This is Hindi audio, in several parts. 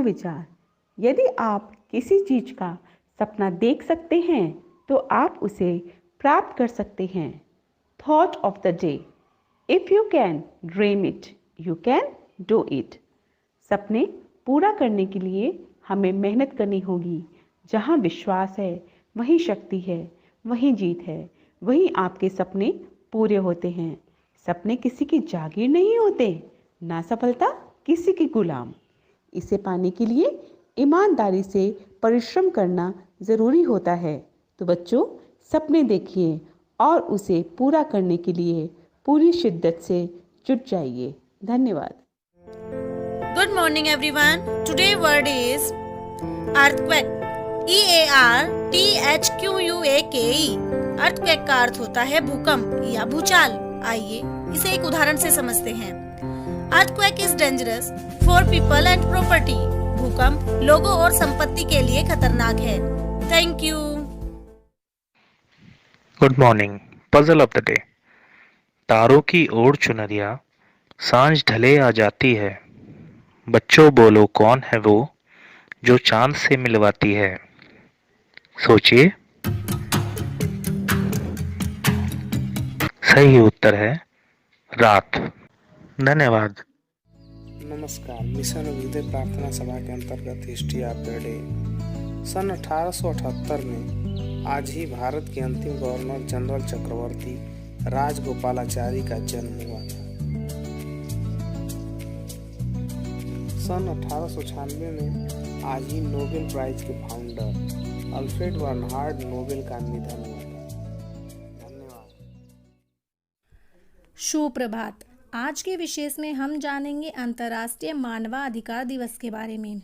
सुविचार। यदि आप किसी चीज का सपना देख सकते हैं तो आप उसे प्राप्त कर सकते हैं। Thought of the day, if you can dream it you can do it. सपने पूरा करने के लिए हमें मेहनत करनी होगी। जहाँ विश्वास है वहीं शक्ति है, वहीं जीत है, वहीं आपके सपने पूरे होते हैं। सपने किसी की जागीर नहीं होते, ना सफलता किसी की गुलाम। इसे पाने के लिए ईमानदारी से परिश्रम करना ज़रूरी होता है। तो बच्चों, सपने देखिए और उसे पूरा करने के लिए पूरी शिद्दत से जुट जाइए। धन्यवाद। Good morning everyone. Today word is earthquake. EARTHQUAKE. earthquake का अर्थ होता है भूकंप या भूचाल। आइए इसे एक उदाहरण से समझते हैं। Earthquake is dangerous for people and property. भूकंप लोगों और संपत्ति के लिए खतरनाक है। Thank you. Good morning. Puzzle of the day. तारों की ओर चुनरिया सांझ ढले आ जाती है। बच्चों बोलो कौन है वो जो चांद से मिलवाती है। सोचिए। सही उत्तर है रात। धन्यवाद। नमस्कार। मिशन विजय प्रार्थना सभा के अंतर्गत हिस्ट्री ऑफ द डे। सन 1878 में आज ही भारत के अंतिम गवर्नर जनरल चक्रवर्ती राजगोपालाचारी का जन्म हुआ था। सन 1896 में आज ही नोबेल प्राइज के फाउंडर अल्फ्रेड बर्नहार्ड नोबेल का निधन हुआ था। धन्यवाद। सुप्रभात। आज के विशेष में हम जानेंगे अंतर्राष्ट्रीय मानवाधिकार दिवस के बारे में।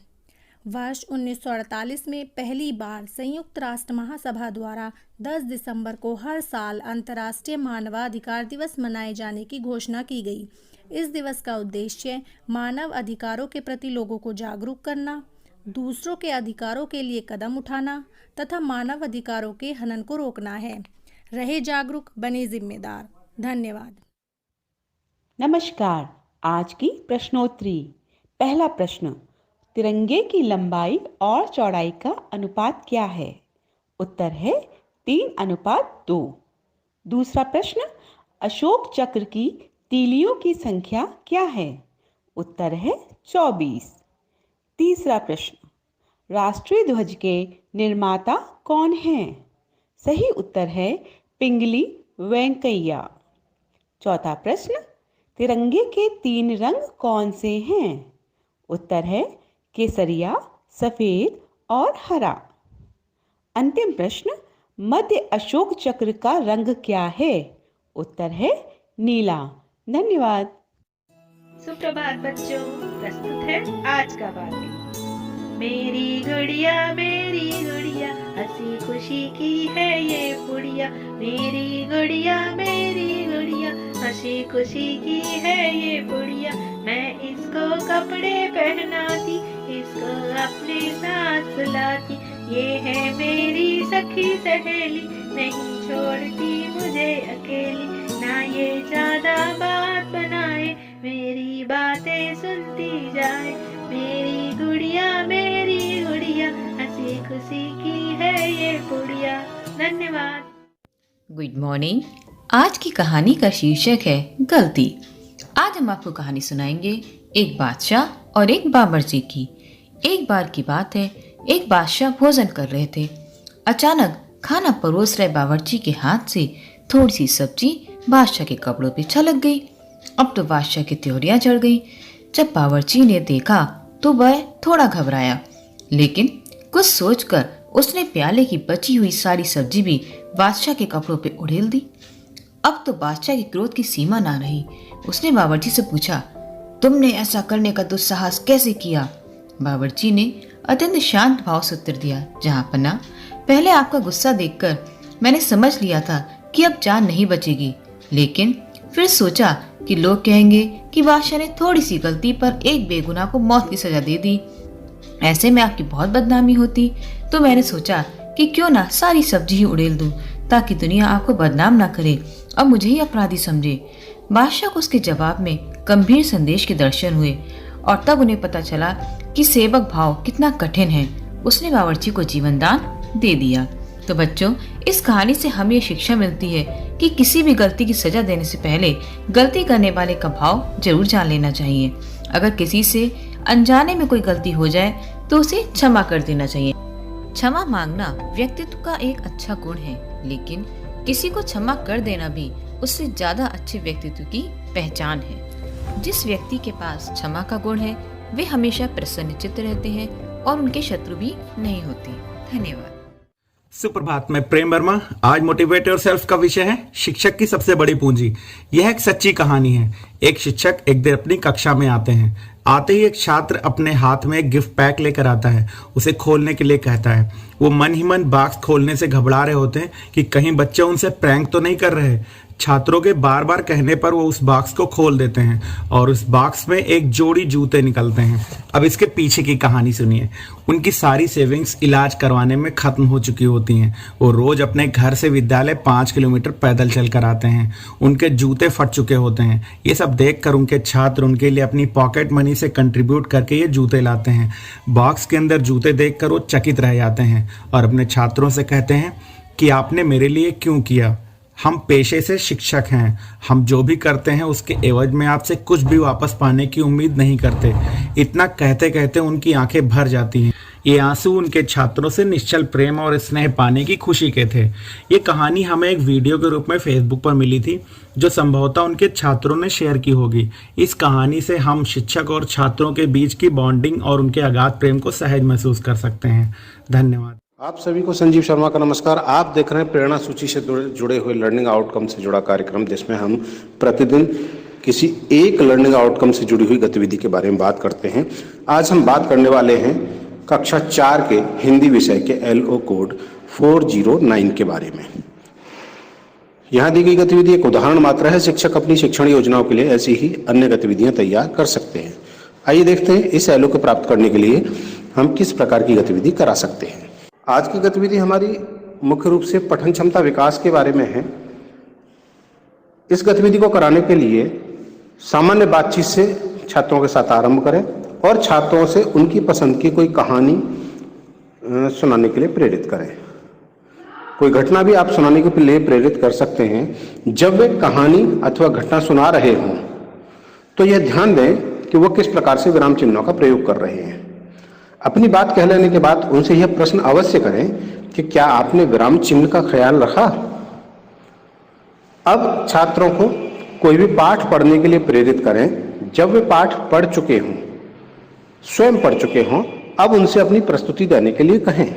वर्ष 1948 में पहली बार संयुक्त राष्ट्र महासभा द्वारा 10 दिसंबर को हर साल अंतर्राष्ट्रीय मानवाधिकार दिवस मनाए जाने की घोषणा की गई। इस दिवस का उद्देश्य मानव अधिकारों के प्रति लोगों को जागरूक करना, दूसरों के अधिकारों के लिए कदम उठाना तथा मानव अधिकारों के हनन को रोकना है। रहे जागरूक, बने जिम्मेदार। धन्यवाद। नमस्कार। आज की प्रश्नोत्तरी। पहला प्रश्न, तिरंगे की लंबाई और चौड़ाई का अनुपात क्या है? उत्तर है 3:2। दूसरा प्रश्न, अशोक चक्र की तीलियों की संख्या क्या है? उत्तर है 24। तीसरा प्रश्न, राष्ट्रीय ध्वज के निर्माता कौन हैं? सही उत्तर है पिंगली वेंकैया। चौथा प्रश्न, तिरंगे के 3 रंग कौन से हैं? उत्तर है केसरिया, सफेद और हरा। अंतिम प्रश्न, मध्य अशोक चक्र का रंग क्या है? उत्तर है नीला। धन्यवाद। सुप्रभात बच्चों, प्रस्तुत है आज का वाक्य। मेरी गुड़िया हंसी खुशी की है ये पुड़िया। मेरी गुड़िया हंसी खुशी की है ये पुड़िया। मैं इसको कपड़े पहनाती, इसको अपने साथ सुलाती। ये है मेरी सखी सहेली, नहीं छोड़ती मुझे अकेली। ना ये ज्यादा बात बनाए, मेरी बातें सुनती जाए। मेरी गुड़िया हंसी खुशी की है ये पुड़िया। धन्यवाद। Good morning. आज की कहानी का शीर्षक है गलती। आज हम आपको कहानी सुनाएंगे एक बादशाह और एक बावर्ची की। एक बार की बात है, एक बादशाह भोजन कर रहे थे। अचानक खाना परोस रहे बावर्ची के हाथ से थोड़ी सी सब्जी बादशाह के कपड़ों पे छलक गई। अब तो बादशाह की त्योरियां चढ़ गई। जब बावर्ची ने देखा तो वह थोड़ा घबराया, लेकिन कुछ सोचकर उसने प्याले की बची हुई सारी सब्जी भी बादशाह के कपड़ों पे उड़ेल दी। अब तो बादशाह के क्रोध की सीमा ना रही। उसने बावर्ची से पूछा, तुमने ऐसा करने का दुस्साहस कैसे किया? बावर्ची ने अत्यंत शांत भाव से उत्तर दिया, जहां पन्ना, पहले आपका गुस्सा देखकर मैंने समझ लिया था कि अब जान नहीं बचेगी, लेकिन फिर सोचा कि लोग कहेंगे कि बादशाह ने थोड़ी सी गलती पर एक बेगुनाह को मौत की सजा दे दी। ऐसे में आपकी बहुत बदनामी होती, तो मैंने सोचा कि क्यों ना सारी सब्जी ही उड़ेल दूं, ताकि दुनिया आपको बदनाम ना करे और मुझे ही अपराधी समझे। बादशाह को उसके जवाब में गंभीर संदेश के दर्शन हुए और तब उन्हें पता चला कि सेवक भाव कितना कठिन है। उसने बावर्ची को जीवन दान दे दिया। तो बच्चों, इस कहानी से हमें ये शिक्षा मिलती है कि किसी भी गलती की सजा देने से पहले गलती करने वाले का भाव जरूर जान लेना चाहिए। अगर किसी से अनजाने में कोई गलती हो जाए तो उसे क्षमा कर देना चाहिए। क्षमा मांगना व्यक्तित्व का एक अच्छा गुण है, लेकिन किसी को क्षमा कर देना भी उससे ज्यादा अच्छे व्यक्तित्व की पहचान है। जिस व्यक्ति के पास क्षमा का गुण है वे हमेशा प्रसन्नचित्त रहते हैं और उनके शत्रु भी नहीं होते। धन्यवाद। सुप्रभात, मैं प्रेम वर्मा। आज मोटिवेट योरसेल्फ का विषय है शिक्षक की सबसे बड़ी पूंजी। यह एक सच्ची कहानी है। एक शिक्षक एक दिन अपनी कक्षा में आते हैं। आते ही एक छात्र अपने हाथ में एक गिफ्ट पैक लेकर आता है। उसे खोलने के लिए कहता है। वो मन ही मन बॉक्स खोलने से घबरा रहे होते हैं कि कहीं बच्चे उनसे प्रैंक तो नहीं कर रहे। छात्रों के बार बार कहने पर वो उस बॉक्स को खोल देते हैं और उस बॉक्स में एक जोड़ी जूते निकलते हैं। अब इसके पीछे की कहानी सुनिए। उनकी सारी सेविंग्स इलाज करवाने में खत्म हो चुकी होती हैं। वो रोज अपने घर से विद्यालय 5 किलोमीटर पैदल चल कर आते हैं। उनके जूते फट चुके होते हैं। ये सब देखकर उनके छात्र उनके लिए अपनी पॉकेट मनी से कंट्रीब्यूट करके ये जूते लाते हैं। बॉक्स के अंदर जूते देखकर वो चकित रह जाते हैं और अपने छात्रों से कहते हैं कि आपने मेरे लिए क्यों किया। हम पेशे से शिक्षक हैं। हम जो भी करते हैं उसके एवज में आपसे कुछ भी वापस पाने की उम्मीद नहीं करते। इतना कहते कहते उनकी आंखें भर जाती हैं। ये आंसू उनके छात्रों से निश्चल प्रेम और स्नेह पाने की खुशी के थे। ये कहानी हमें एक वीडियो के रूप में फेसबुक पर मिली थी, जो संभवतः उनके छात्रों ने शेयर की होगी। इस कहानी से हम शिक्षक और छात्रों के बीच की बॉन्डिंग और उनके अगाध प्रेम को सहज महसूस कर सकते हैं। धन्यवाद। आप सभी को संजीव शर्मा का नमस्कार। आप देख रहे हैं प्रेरणा सूची से जुड़े हुए लर्निंग आउटकम से जुड़ा कार्यक्रम, जिसमें हम प्रतिदिन किसी एक लर्निंग आउटकम से जुड़ी हुई गतिविधि के बारे में बात करते हैं। आज हम बात करने वाले हैं कक्षा 4 के हिंदी विषय के LO कोड 409 के बारे में। यहाँ दी गई गतिविधि एक उदाहरण मात्र है। शिक्षक अपनी शिक्षण योजनाओं के लिए ऐसी ही अन्य गतिविधियां तैयार कर सकते हैं। आइए देखते हैं इस LO को प्राप्त करने के लिए हम किस प्रकार की गतिविधि करा सकते हैं। आज की गतिविधि हमारी मुख्य रूप से पठन क्षमता विकास के बारे में है। इस गतिविधि को कराने के लिए सामान्य बातचीत से छात्रों के साथ आरंभ करें और छात्रों से उनकी पसंद की कोई कहानी सुनाने के लिए प्रेरित करें। कोई घटना भी आप सुनाने के लिए प्रेरित कर सकते हैं। जब वे कहानी अथवा घटना सुना रहे हों तो यह ध्यान दें कि वो किस प्रकार से विराम चिन्हों का प्रयोग कर रहे हैं। अपनी बात कह लेने के बाद उनसे यह प्रश्न अवश्य करें कि क्या आपने विराम चिन्ह का ख्याल रखा। अब छात्रों को कोई भी पाठ पढ़ने के लिए प्रेरित करें। जब वे पाठ पढ़ चुके हों, स्वयं पढ़ चुके हों, अब उनसे अपनी प्रस्तुति देने के लिए कहें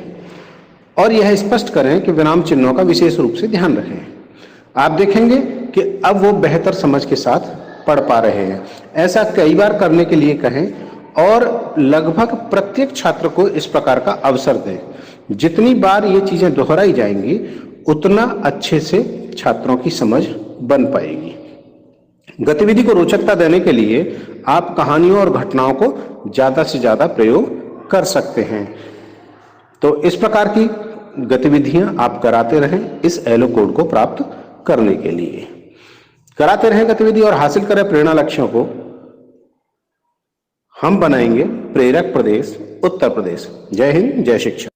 और यह स्पष्ट करें कि विराम चिन्हों का विशेष रूप से ध्यान रखें। आप देखेंगे कि अब वो बेहतर समझ के साथ पढ़ पा रहे हैं। ऐसा कई बार करने के लिए कहें और लगभग प्रत्येक छात्र को इस प्रकार का अवसर दें। जितनी बार ये चीजें दोहराई जाएंगी उतना अच्छे से छात्रों की समझ बन पाएगी। गतिविधि को रोचकता देने के लिए आप कहानियों और घटनाओं को ज्यादा से ज्यादा प्रयोग कर सकते हैं। तो इस प्रकार की गतिविधियां आप कराते रहें इस LO कोड को प्राप्त करने के लिए। कराते रहें गतिविधि और हासिल करें प्रेरणा लक्ष्यों को। हम बनाएंगे प्रेरक प्रदेश उत्तर प्रदेश। जय हिंद, जय शिक्षा।